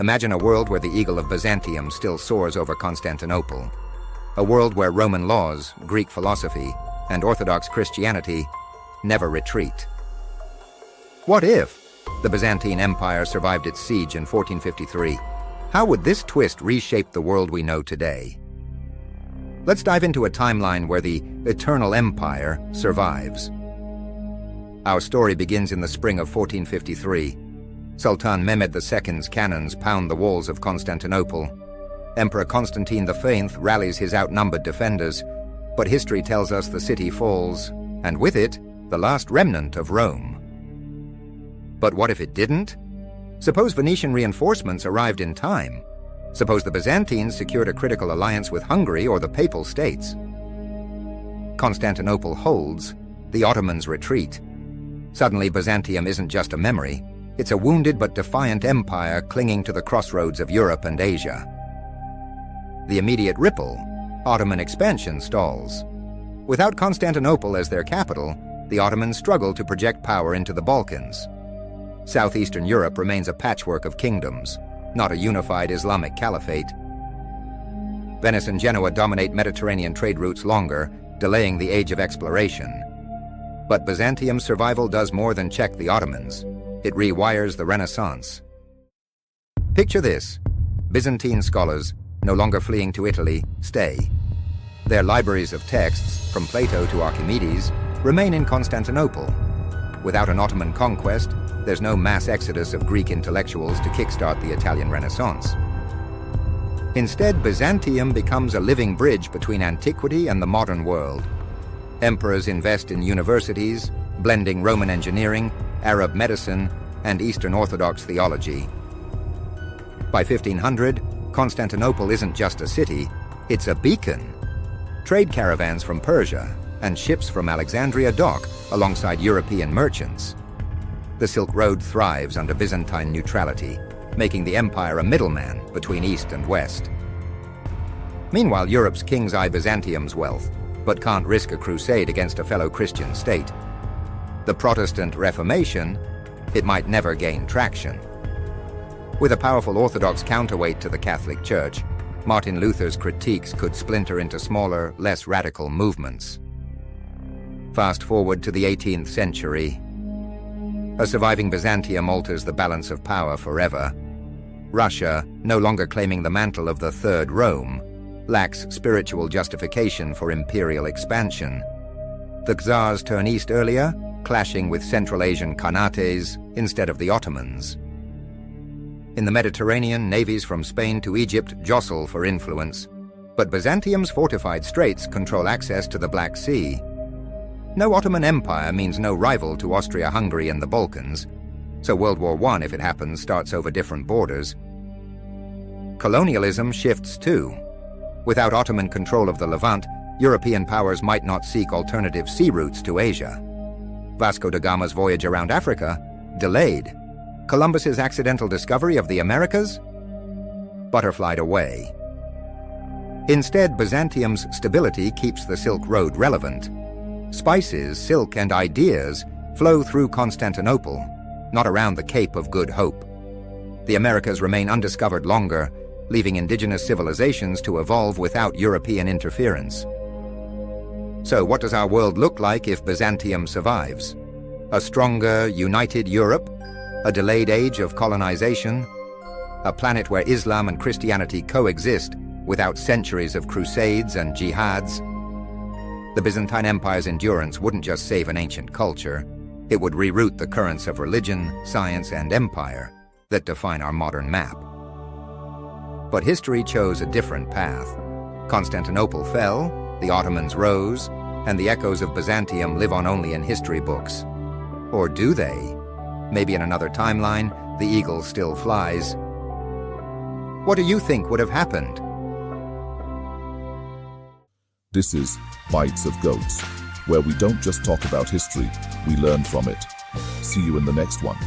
Imagine a world where the eagle of Byzantium still soars over Constantinople. A world where Roman laws, Greek philosophy, and Orthodox Christianity never retreat. What if the Byzantine Empire survived its siege in 1453? How would this twist reshape the world we know today? Let's dive into a timeline where the eternal empire survives. Our story begins in the spring of 1453. Sultan Mehmed II's cannons pound the walls of Constantinople. Emperor Constantine V rallies his outnumbered defenders, but history tells us the city falls, and with it, the last remnant of Rome. But what if it didn't? Suppose Venetian reinforcements arrived in time. Suppose the Byzantines secured a critical alliance with Hungary or the Papal States. Constantinople holds, the Ottomans retreat. Suddenly, Byzantium isn't just a memory. It's a wounded but defiant empire clinging to the crossroads of Europe and Asia. The immediate ripple, Ottoman expansion, stalls. Without Constantinople as their capital, the Ottomans struggle to project power into the Balkans. Southeastern Europe remains a patchwork of kingdoms, not a unified Islamic caliphate. Venice and Genoa dominate Mediterranean trade routes longer, delaying the age of exploration. But Byzantium's survival does more than check the Ottomans. It rewires the Renaissance. Picture this: Byzantine scholars, no longer fleeing to Italy, stay. Their libraries of texts, from Plato to Archimedes, remain in Constantinople. Without an Ottoman conquest, there's no mass exodus of Greek intellectuals to kickstart the Italian Renaissance. Instead, Byzantium becomes a living bridge between antiquity and the modern world. Emperors invest in universities, blending Roman engineering, Arab medicine, and Eastern Orthodox theology. By 1500, Constantinople isn't just a city, it's a beacon. Trade caravans from Persia and ships from Alexandria dock alongside European merchants. The Silk Road thrives under Byzantine neutrality, making the empire a middleman between East and West. Meanwhile, Europe's kings eye Byzantium's wealth, but can't risk a crusade against a fellow Christian state. The Protestant Reformation, it might never gain traction. With a powerful Orthodox counterweight to the Catholic Church, Martin Luther's critiques could splinter into smaller, less radical movements. Fast forward to the 18th century. A surviving Byzantium alters the balance of power forever. Russia, no longer claiming the mantle of the Third Rome, lacks spiritual justification for imperial expansion. The Tsars turn east earlier, clashing with Central Asian Khanates instead of the Ottomans. In the Mediterranean, navies from Spain to Egypt jostle for influence, but Byzantium's fortified straits control access to the Black Sea. No Ottoman Empire means no rival to Austria-Hungary and the Balkans, so World War I, if it happens, starts over different borders. Colonialism shifts too. Without Ottoman control of the Levant, European powers might not seek alternative sea routes to Asia. Vasco da Gama's voyage around Africa, delayed. Columbus's accidental discovery of the Americas, butterflied away. Instead, Byzantium's stability keeps the Silk Road relevant. Spices, silk, and ideas flow through Constantinople, not around the Cape of Good Hope. The Americas remain undiscovered longer, leaving indigenous civilizations to evolve without European interference. So what does our world look like if Byzantium survives? A stronger, united Europe? A delayed age of colonization? A planet where Islam and Christianity coexist without centuries of crusades and jihads? The Byzantine Empire's endurance wouldn't just save an ancient culture, it would reroute the currents of religion, science, and empire that define our modern map. But history chose a different path. Constantinople fell, the Ottomans rose, and the echoes of Byzantium live on only in history books. Or do they? Maybe in another timeline, the eagle still flies. What do you think would have happened? This is Bytes of Goats, where we don't just talk about history, we learn from it. See you in the next one.